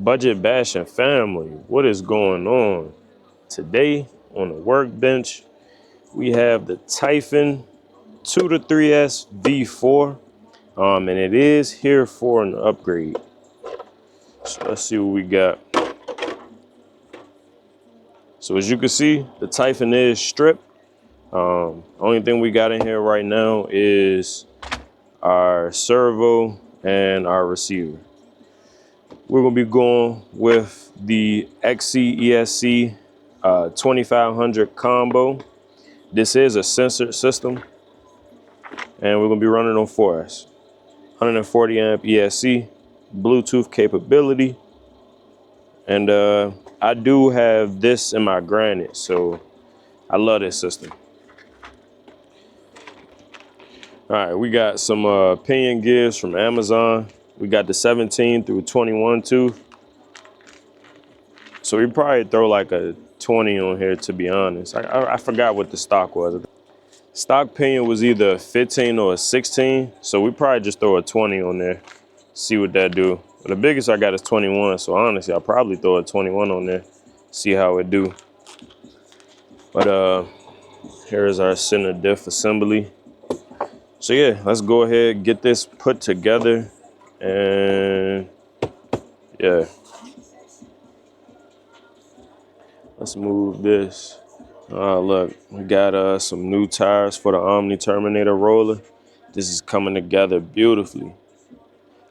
Budget Bashinn Family, what is going on? Today on the workbench, we have the Typhon 223s V4, and it is here for an upgrade. So let's see what we got. So as you can see, the Typhon is stripped. Only thing we got in here right now is our servo and our receiver. We're gonna be going with the XC ESC 2500 combo. This is a censored system, and we're gonna be running on 4S. 140 amp ESC, Bluetooth capability, and I do have this in my granite, so I love this system. All right, we got some pinion gears from Amazon. We got the 17 through 21 tooth. So we probably throw like a 20 on here, to be honest. I forgot what the stock was. Stock pinion was either a 15 or a 16. So we probably just throw a 20 on there, see what that do. But the biggest I got is 21. So honestly, I'll probably throw a 21 on there, see how it do. But here is our center diff assembly. So yeah, let's go ahead, get this put together, and yeah. Let's move this. Look, we got some new tires for the Omni Terminator roller. This is coming together beautifully.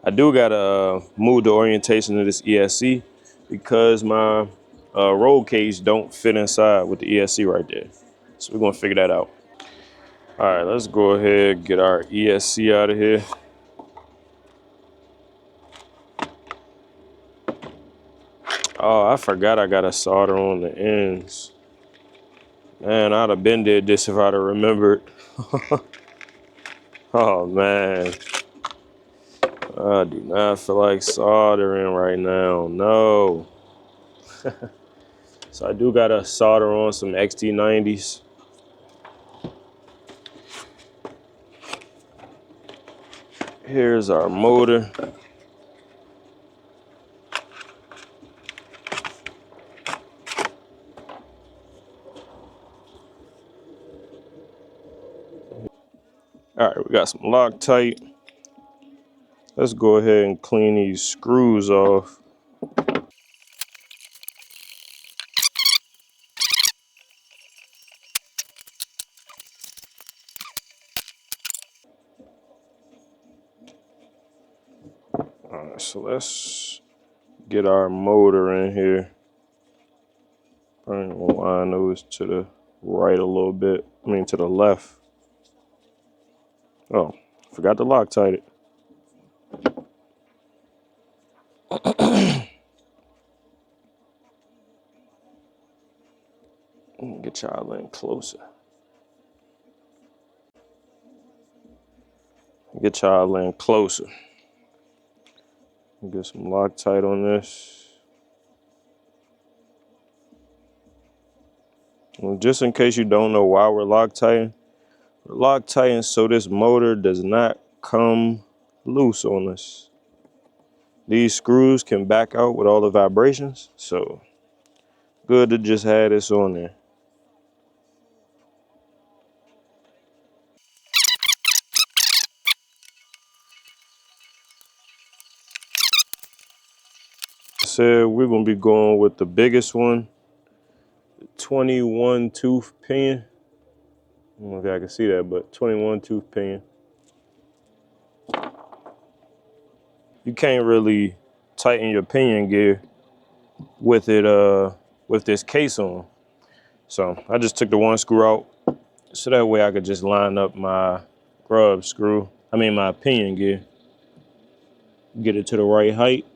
I do gotta move the orientation of this ESC because my roll cage don't fit inside with the ESC right there. So we're gonna figure that out. All right, let's go ahead and get our ESC out of here. Oh, I forgot I gotta solder on the ends. Man, I'd have been did this if I'd have remembered. Oh man, I do not feel like soldering right now, no. So I do gotta solder on some XT90s. Here's our motor. All right, we got some Loctite. Let's go ahead and clean these screws off. All right, so let's get our motor in here. I'm gonna line those to the right a little bit. I mean, to the left. Oh, forgot to Loctite it. Get y'all in closer. Get y'all in closer. Get some Loctite on this. Well, just in case you don't know why we're Loctiting so this motor does not come loose on us. These screws can back out with all the vibrations, so good to just have this on there. So we're gonna be going with the biggest one, the 21 tooth pin. I don't know if I can see that, but 21 tooth pin. You can't really tighten your pinion gear with it with this case on. So I just took the one screw out so that way I could just line up my grub screw. I mean my pinion gear. Get it to the right height.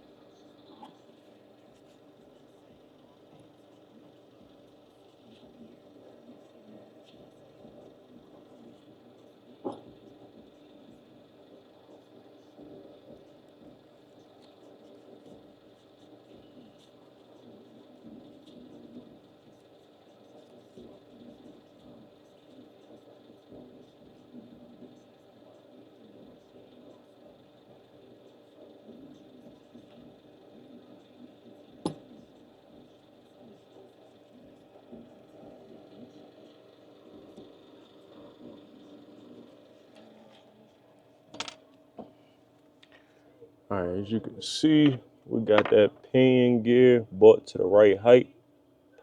All right, as you can see, we got that pinion gear brought to the right height.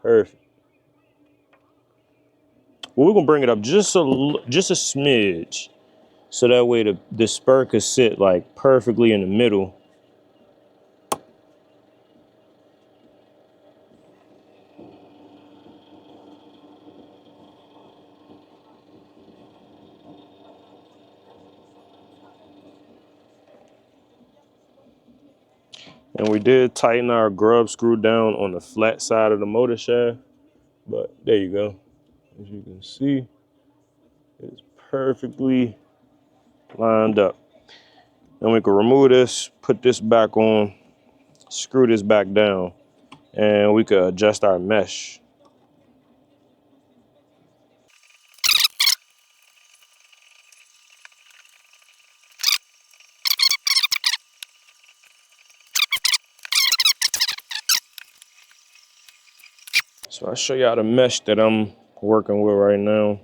Perfect. Well, we're gonna bring it up just a smidge, so that way the spur could sit like perfectly in the middle. And we did tighten our grub screw down on the flat side of the motor shaft, but there you go. As you can see, it's perfectly lined up. And we can remove this, put this back on, screw this back down, and we could adjust our mesh. So I'll show y'all the mesh that I'm working with right now.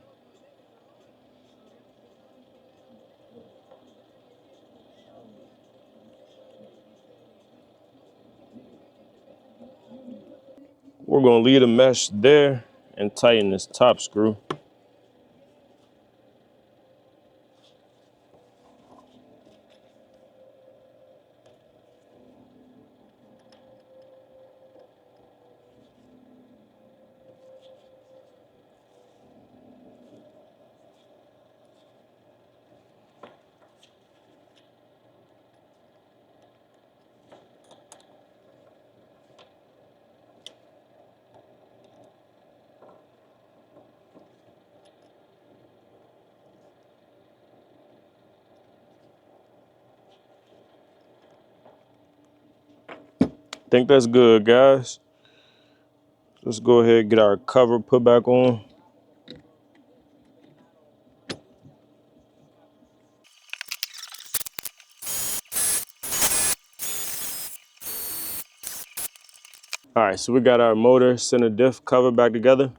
We're gonna leave the mesh there and tighten this top screw. Think that's good, guys. Let's go ahead and get our cover put back on. All right, so we got our motor center diff cover back together.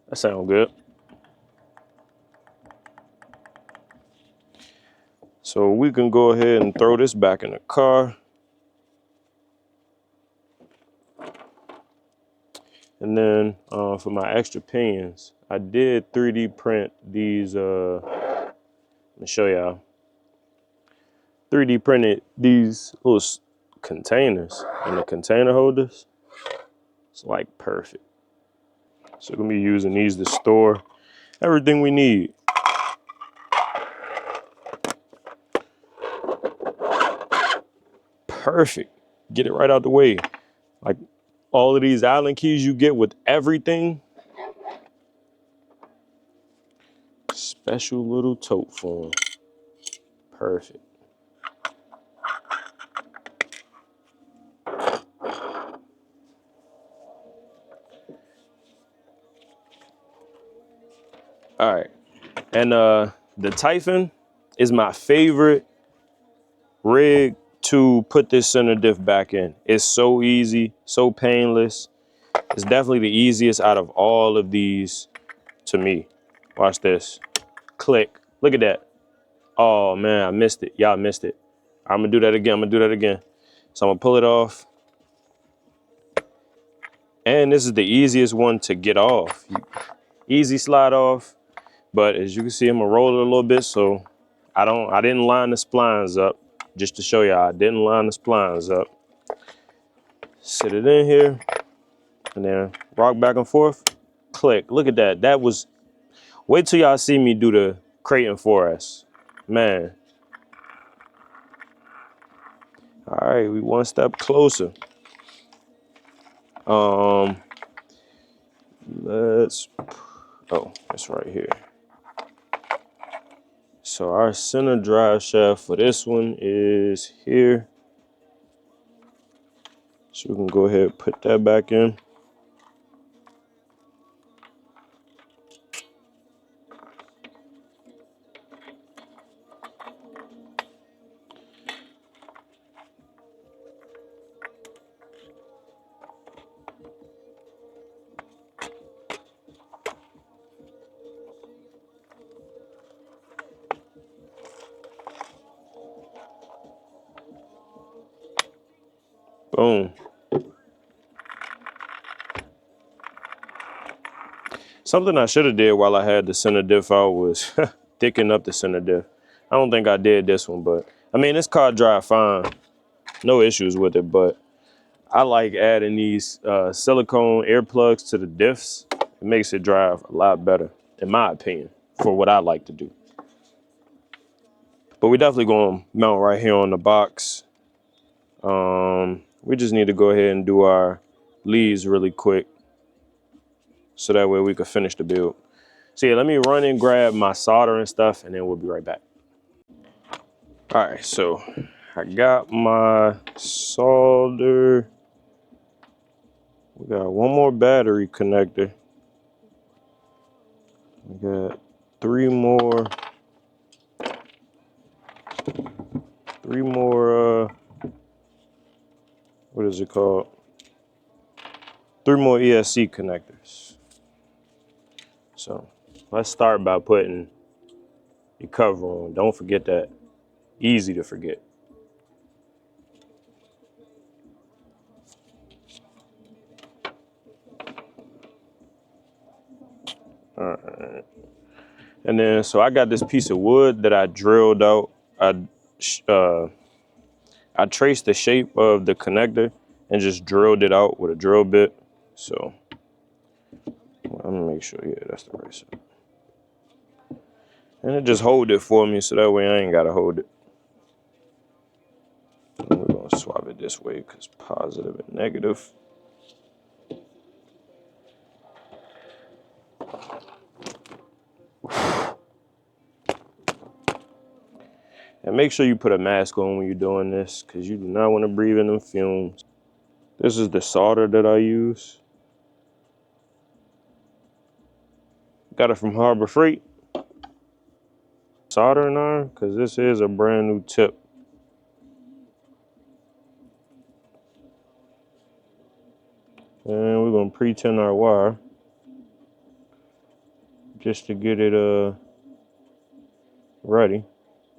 That sounds good. So we can go ahead and throw this back in the car. And then for my extra pinions, I did 3D print these, let me show y'all. 3D printed these little containers and the container holders. It's like perfect. So we're gonna be using these to store everything we need. Perfect. Get it right out the way. Like all of these Allen keys you get with everything. Special little tote for them. Perfect. All right. And the Typhon is my favorite rig to put this center diff back in. It's so easy, so painless. It's definitely the easiest out of all of these to me. Watch this. Click. Look at that. Oh man, I missed it. Y'all missed it. I'm gonna do that again. So I'm gonna pull it off. And this is the easiest one to get off. Easy slide off. But as you can see, I'm gonna roll it a little bit so I didn't line the splines up. Just to show y'all, I didn't line the splines up. Sit it in here and then rock back and forth. Click. Look at that. That was, wait till y'all see me do the Creighton 4S. Man. All right, we one step closer. It's right here. So our center drive shaft for this one is here. So we can go ahead and put that back in. Boom. Something I should have did while I had the center diff out was thicken up the center diff. I don't think I did this one, but I mean, this car drive fine. No issues with it, but I like adding these silicone earplugs to the diffs. It makes it drive a lot better, in my opinion, for what I like to do. But we definitely going to mount right here on the box. We just need to go ahead and do our leads really quick, so that way we can finish the build. So yeah, let me run and grab my solder and stuff, and then we'll be right back. All right, so I got my solder. We got one more battery connector. We got three more, what is it called? 3 more ESC connectors. So let's start by putting the cover on. Don't forget that. Easy to forget. All right. And then, so I got this piece of wood that I drilled out. I traced the shape of the connector and just drilled it out with a drill bit. So I'm gonna make sure, yeah, that's the right side. And it just hold it for me, so that way I ain't gotta hold it. And we're gonna swap it this way because positive and negative. And make sure you put a mask on when you're doing this, because you do not want to breathe in them fumes. This is the solder that I use. Got it from Harbor Freight. Soldering iron, because this is a brand new tip. And we're gonna pre-tin our wire just to get it ready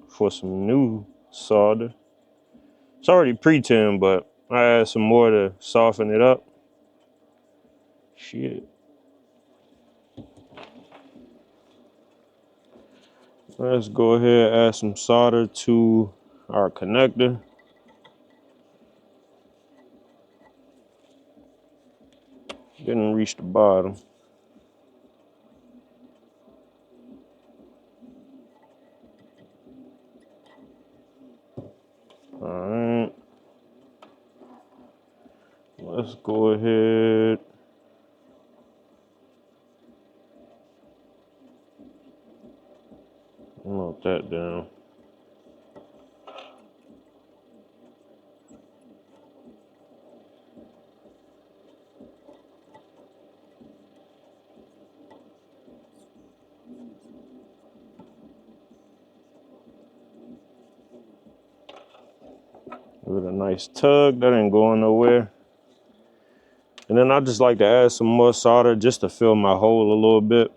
for some new solder. It's already pre-tin, but I add some more to soften it up. Shit. Let's go ahead and add some solder to our connector. Didn't reach the bottom. All right. Let's go ahead. Melt that down. Give it a nice tug. That ain't going nowhere. And then I just like to add some more solder just to fill my hole a little bit.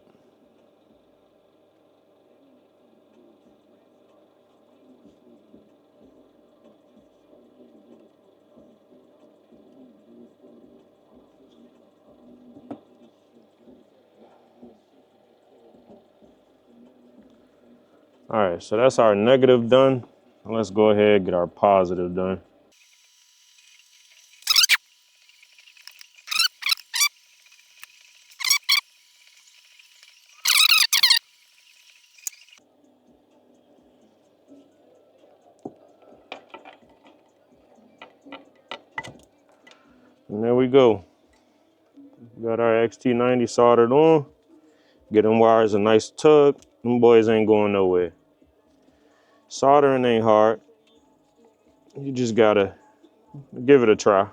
All right, so that's our negative done. Let's go ahead and get our positive done. And there we go. Got our XT90 soldered on. Get them wires a nice tug. Them boys ain't going nowhere. Soldering ain't hard. You just gotta give it a try. It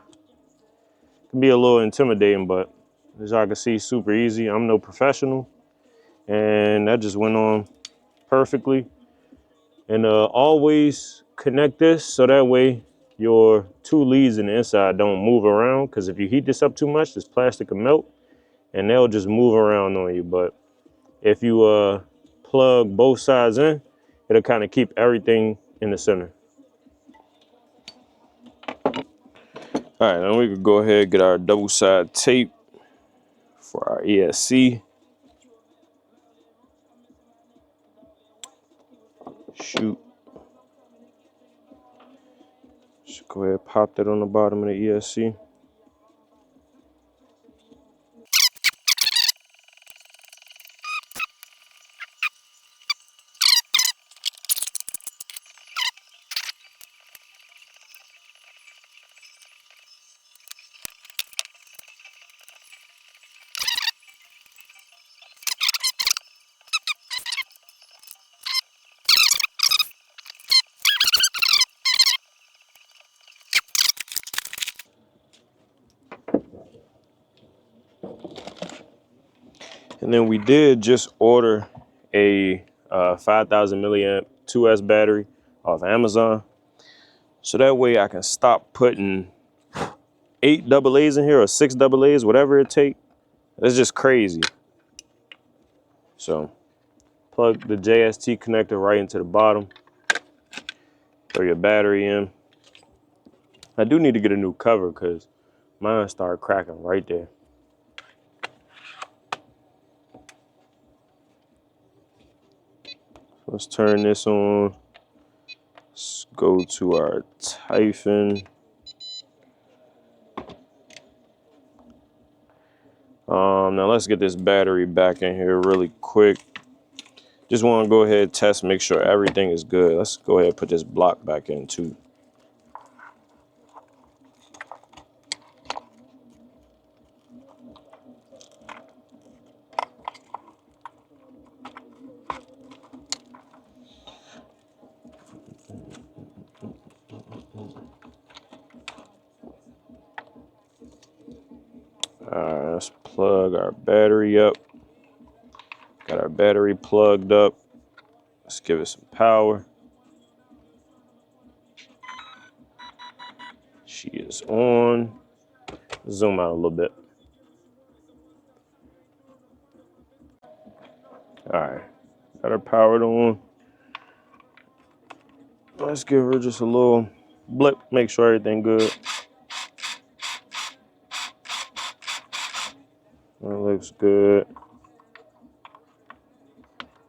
can be a little intimidating, but as y'all can see, super easy. I'm no professional. And that just went on perfectly. And always connect this so that way your 2 leads in the inside don't move around, because if you heat this up too much, this plastic will melt and they'll just move around on you. But if you plug both sides in, it'll kind of keep everything in the center. All right, now we could go ahead and get our double side tape for our ESC. Shoot. Just go ahead and pop that on the bottom of the ESC. And then we did just order a 5,000 milliamp 2S battery off Amazon. So that way I can stop putting 8 AA's in here or 6 AA's, whatever it takes. It's just crazy. So plug the JST connector right into the bottom. Throw your battery in. I do need to get a new cover because mine started cracking right there. Let's turn this on. Let's go to our Typhon. Now let's get this battery back in here really quick. Just want to go ahead and test, make sure everything is good. Let's go ahead and put this block back in too. Alright, let's plug our battery up. Got our battery plugged up. Let's give it some power. She is on. Zoom out a little bit. Alright, got her powered on. Let's give her just a little blip, make sure everything good. That looks good.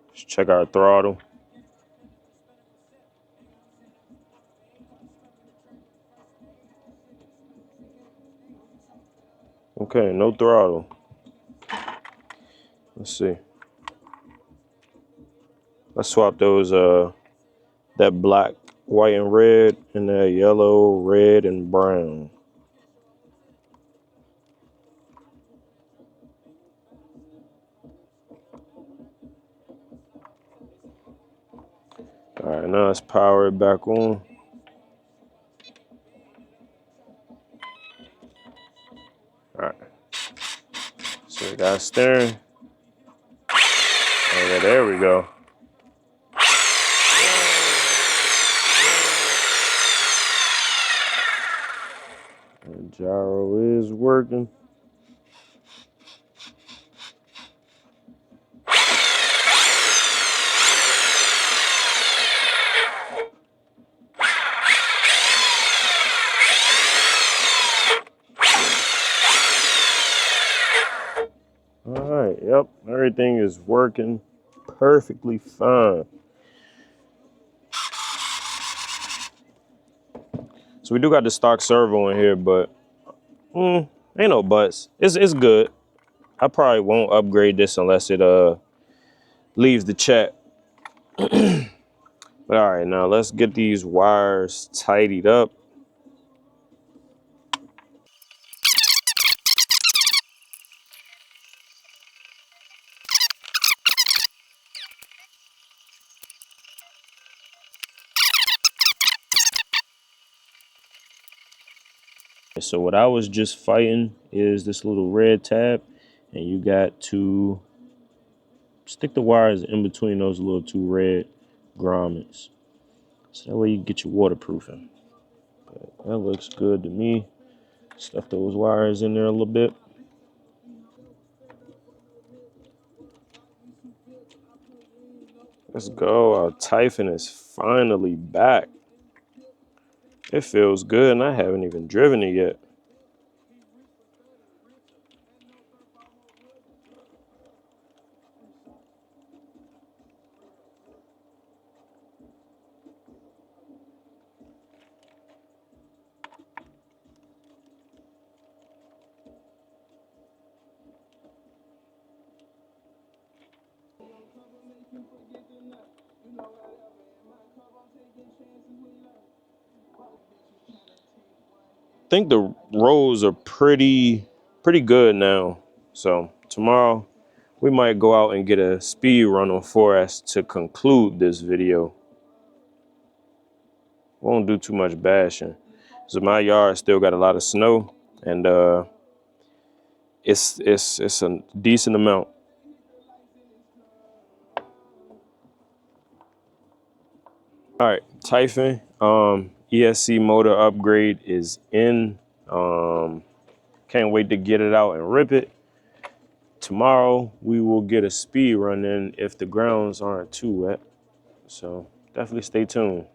Let's check our throttle. Okay, no throttle. Let's see. Let's swap those that black, white, and red, and that yellow, red, and brown. All right, now let's power it back on. All right. So we got steering. Oh, yeah, there we go. The gyro is working. All right, yep, everything is working perfectly fine. So we do got the stock servo in here, but ain't no buts. It's good. I probably won't upgrade this unless it leaves the chat. But all right, now let's get these wires tidied up. So what I was just fighting is this little red tab, and you got to stick the wires in between those little 2 red grommets. So that way you get your waterproofing. But that looks good to me. Stuff those wires in there a little bit. Let's go. Our Typhon is finally back. It feels good, and I haven't even driven it yet. think the roads are pretty good now. So tomorrow we might go out and get a speed run on 4S to conclude this video. Won't do too much bashing. So my yard still got a lot of snow, and it's a decent amount. All right, Typhon ESC motor upgrade is in. Can't wait to get it out and rip it. Tomorrow we will get a speed run in if the grounds aren't too wet. So definitely stay tuned.